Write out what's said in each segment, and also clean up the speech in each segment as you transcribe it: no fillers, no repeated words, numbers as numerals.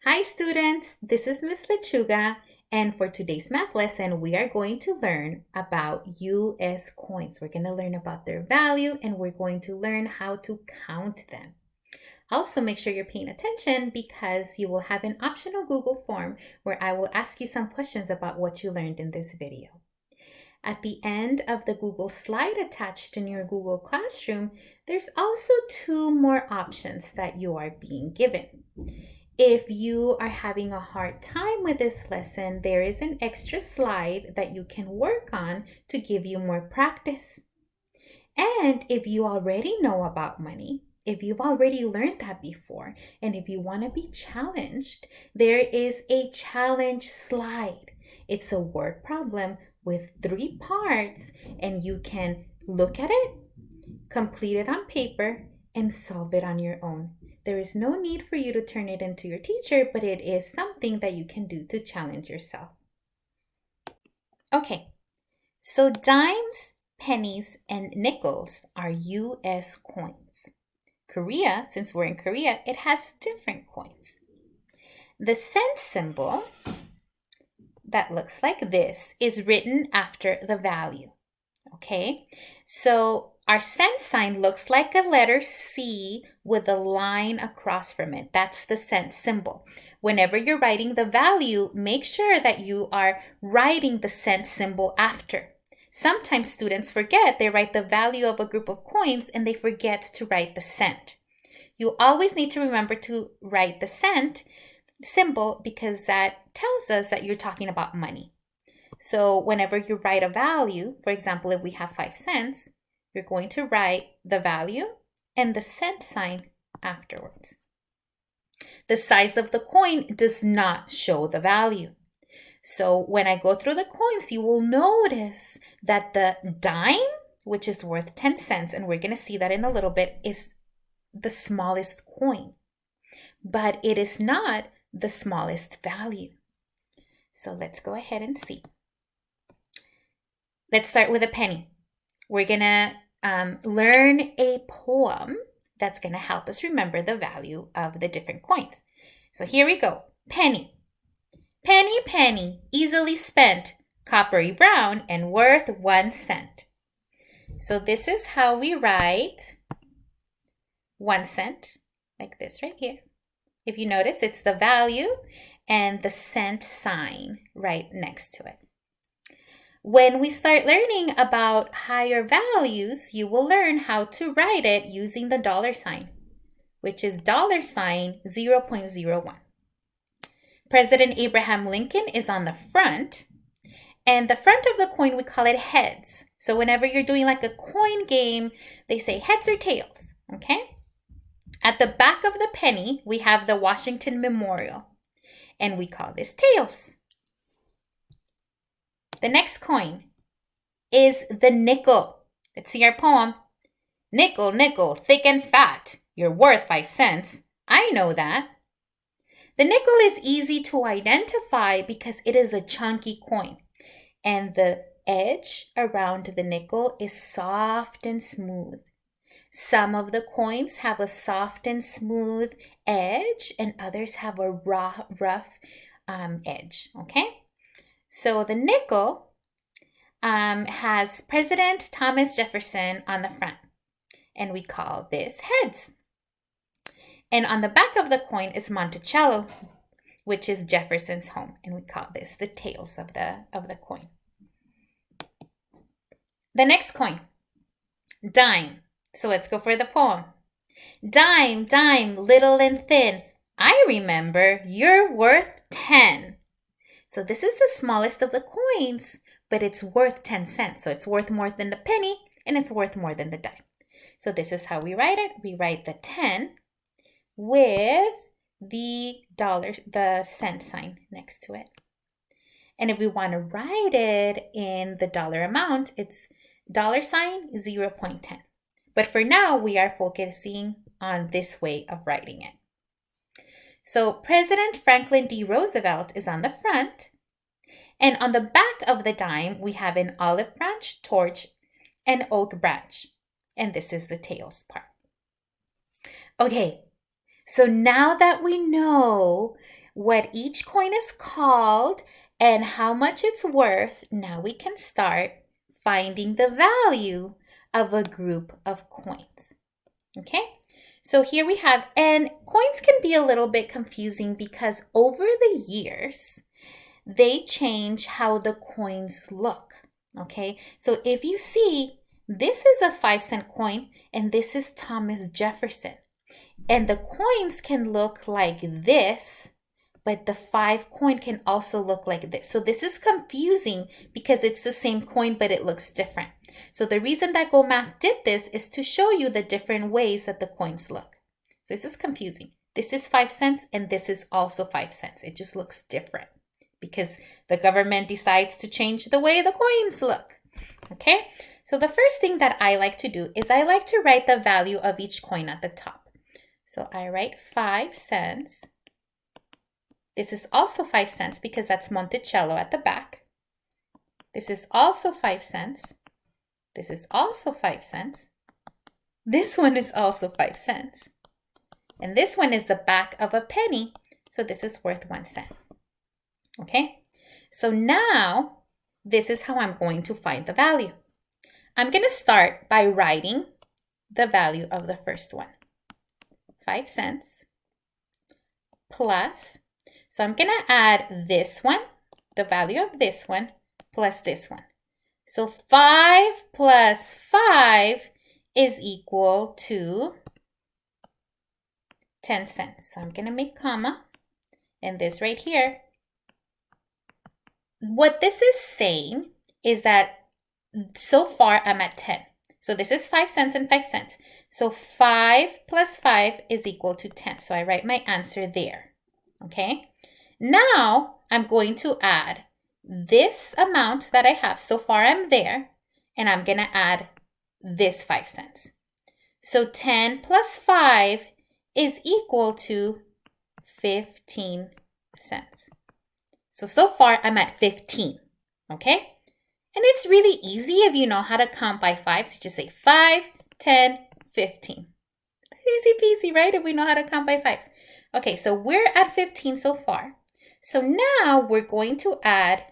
Hi students, this is Miss Lechuga, and for today's math lesson, we are going to learn about US coins. We're going to learn about their value and we're going to learn how to count them. Also, make sure you're paying attention because you will have an optional Google form where I will ask you some questions about what you learned in this video. At the end of the Google slide attached in your Google Classroom, there's also two more options that you are being given. If you are having a hard time with this lesson, there is an extra slide that you can work on to give you more practice. And if you already know about money, if you've already learned that before, and if you want to be challenged, there is a challenge slide. It's a word problem with 3 parts, and you can look at it, complete it on paper, and solve it on your own. There is no need for you to turn it into your teacher, but it is something that you can do to challenge yourself. Okay, so dimes, pennies, and nickels are US coins. Korea, since we're in Korea, it has different coins. The cent symbol that looks like this is written after the value. Okay, so our cent sign looks like a letter C with a line across from it. That's the cent symbol. Whenever you're writing the value, make sure that you are writing the cent symbol after. Sometimes students forget, they write the value of a group of coins and they forget to write the cent. You always need to remember to write the cent symbol because that tells us that you're talking about money. So whenever you write a value, for example, if we have 5 cents, you're going to write the value and the cent sign afterwards. The size of the coin does not show the value. So when I go through the coins, you will notice that the dime, which is worth 10 cents, and we're going to see that in a little bit, is the smallest coin. But it is not the smallest value. So let's go ahead and see. Let's start with a penny. We're going to learn a poem that's going to help us remember the value of the different coins. So here we go. Penny. Penny, penny, easily spent, coppery brown and worth 1 cent. So this is how we write 1 cent, like this right here. If you notice, it's the value and the cent sign right next to it. When we start learning about higher values, you will learn how to write it using the dollar sign, which is $0.01. President Abraham Lincoln is on the front, and the front of the coin, we call it heads. So whenever you're doing like a coin game, they say heads or tails, okay? At the back of the penny, we have the Washington Memorial, and we call this tails. The next coin is the nickel. Let's see our poem. Nickel, nickel, thick and fat, you're worth 5 cents. I know that. The nickel is easy to identify because it is a chunky coin, and the edge around the nickel is soft and smooth. Some of the coins have a soft and smooth edge, and others have a rough edge, okay? So the nickel has President Thomas Jefferson on the front, and we call this heads. And on the back of the coin is Monticello, which is Jefferson's home, and we call this the tails of the coin. The next coin, dime. So let's go for the poem. Dime, dime, little and thin, I remember you're worth 10. So this is the smallest of the coins, but it's worth 10 cents. So it's worth more than the penny, and it's worth more than the dime. So this is how we write it. We write the 10 with the cent sign next to it. And if we want to write it in the dollar amount, it's $0.10. But for now, we are focusing on this way of writing it. So President Franklin D. Roosevelt is on the front. And on the back of the dime, we have an olive branch, torch, and oak branch. And this is the tails part. Okay, so now that we know what each coin is called and how much it's worth, now we can start finding the value of a group of coins. Okay, so here we have, and coins can be a little bit confusing because over the years, they change how the coins look. Okay, so if you see, this is a 5-cent coin and this is Thomas Jefferson. And the coins can look like this, but the 5 coin can also look like this. So this is confusing because it's the same coin, but it looks different. So the reason that GoMath did this is to show you the different ways that the coins look. So this is confusing. This is 5 cents and this is also 5 cents. It just looks different because the government decides to change the way the coins look. Okay, so the first thing that I like to do is I like to write the value of each coin at the top. So I write 5 cents. This is also 5 cents because that's Monticello at the back. This is also 5 cents. This is also 5 cents. This one is also 5 cents. And this one is the back of a penny. So this is worth 1 cent. Okay, so now this is how I'm going to find the value. I'm going to start by writing the value of the first one. 5 cents plus, so I'm going to add this one, the value of this one, plus this one. So 5 plus 5 is equal to 10 cents. So I'm going to make comma, and this right here. What this is saying is that so far I'm at 10. So this is 5 cents and 5 cents. So 5 plus 5 is equal to 10. So I write my answer there. Okay. Now I'm going to add this amount that I have. So far I'm there. And I'm going to add this 5 cents. So 10 plus 5 is equal to 15 cents. So far I'm at 15. Okay. And it's really easy if you know how to count by 5. So just say 5, 10, 15. Easy peasy, right? If we know how to count by 5s. Okay, so we're at 15 so far. So now we're going to add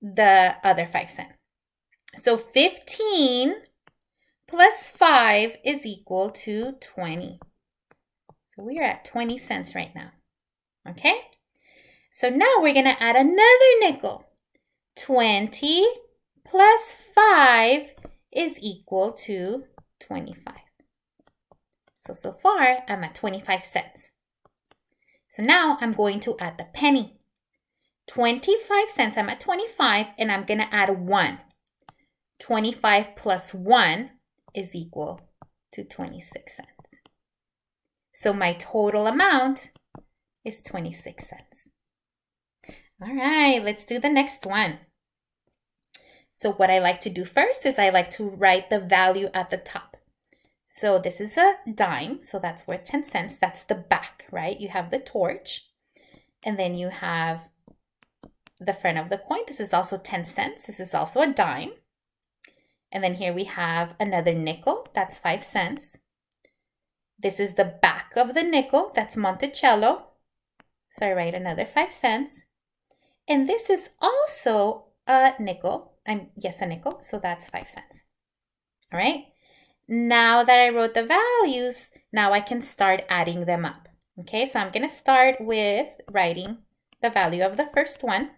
the other 5 cents. So 15 plus 5 is equal to 20. So we are at 20 cents right now. Okay? So now we're going to add another nickel. 20 plus 5 is equal to 25. So far, I'm at 25 cents. So now I'm going to add the penny. 25 cents, I'm at 25, and I'm going to add 1. 25 plus 1 is equal to 26 cents. So my total amount is 26 cents. All right, let's do the next one. So what I like to do first is I like to write the value at the top. So this is a dime, so that's worth 10 cents. That's the back, right? You have the torch, and then you have the front of the coin. This is also 10 cents. This is also a dime. And then here we have another nickel. That's 5 cents. This is the back of the nickel. That's Monticello. So I write another 5 cents. And this is also a nickel. Yes, a nickel. So that's 5 cents. All right. Now that I wrote the values, now I can start adding them up. Okay, so I'm going to start with writing the value of the first one.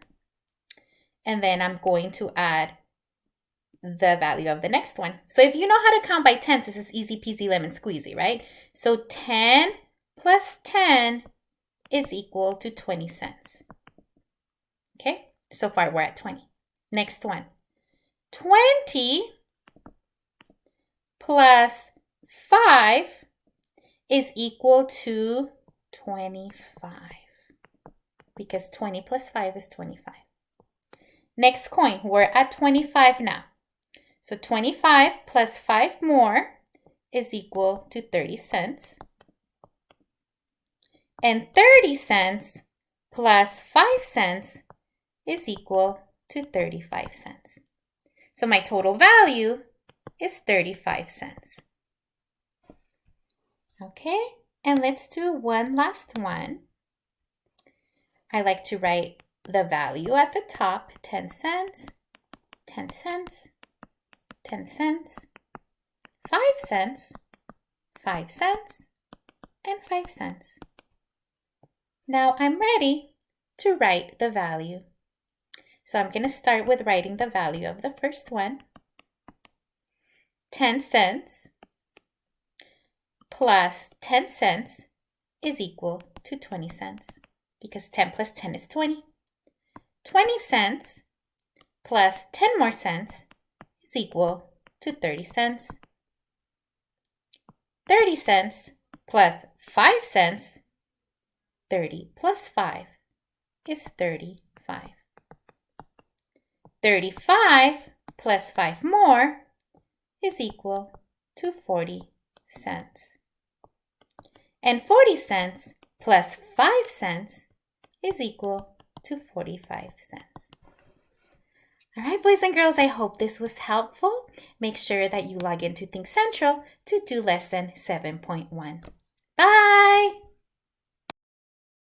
And then I'm going to add the value of the next one. So if you know how to count by tens, this is easy peasy lemon squeezy, right? So 10 plus 10 is equal to 20 cents. Okay, so far we're at 20. Next one. 20 plus 5 is equal to 25. Because 20 plus 5 is 25. Next coin, we're at 25 now. So 25 plus 5 more is equal to 30 cents. And 30 cents plus 5 cents is equal to 35 cents. So my total value is 35 cents. Okay, and let's do one last one. I like to write the value at the top, 10 cents, 10 cents, 10 cents, 5 cents, 5 cents, and 5 cents. Now I'm ready to write the value. So I'm going to start with writing the value of the first one. 10 cents plus 10 cents is equal to 20 cents because 10 plus 10 is 20. 20 cents plus 10 more cents is equal to 30 cents. 30 cents plus 5 cents, 30 plus 5 is 35. 35 plus 5 more is equal to 40 cents. And 40 cents plus 5 cents is equal to 45 cents. All right, boys and girls, I hope this was helpful. Make sure that you log into Think Central to do lesson 7.1. Bye!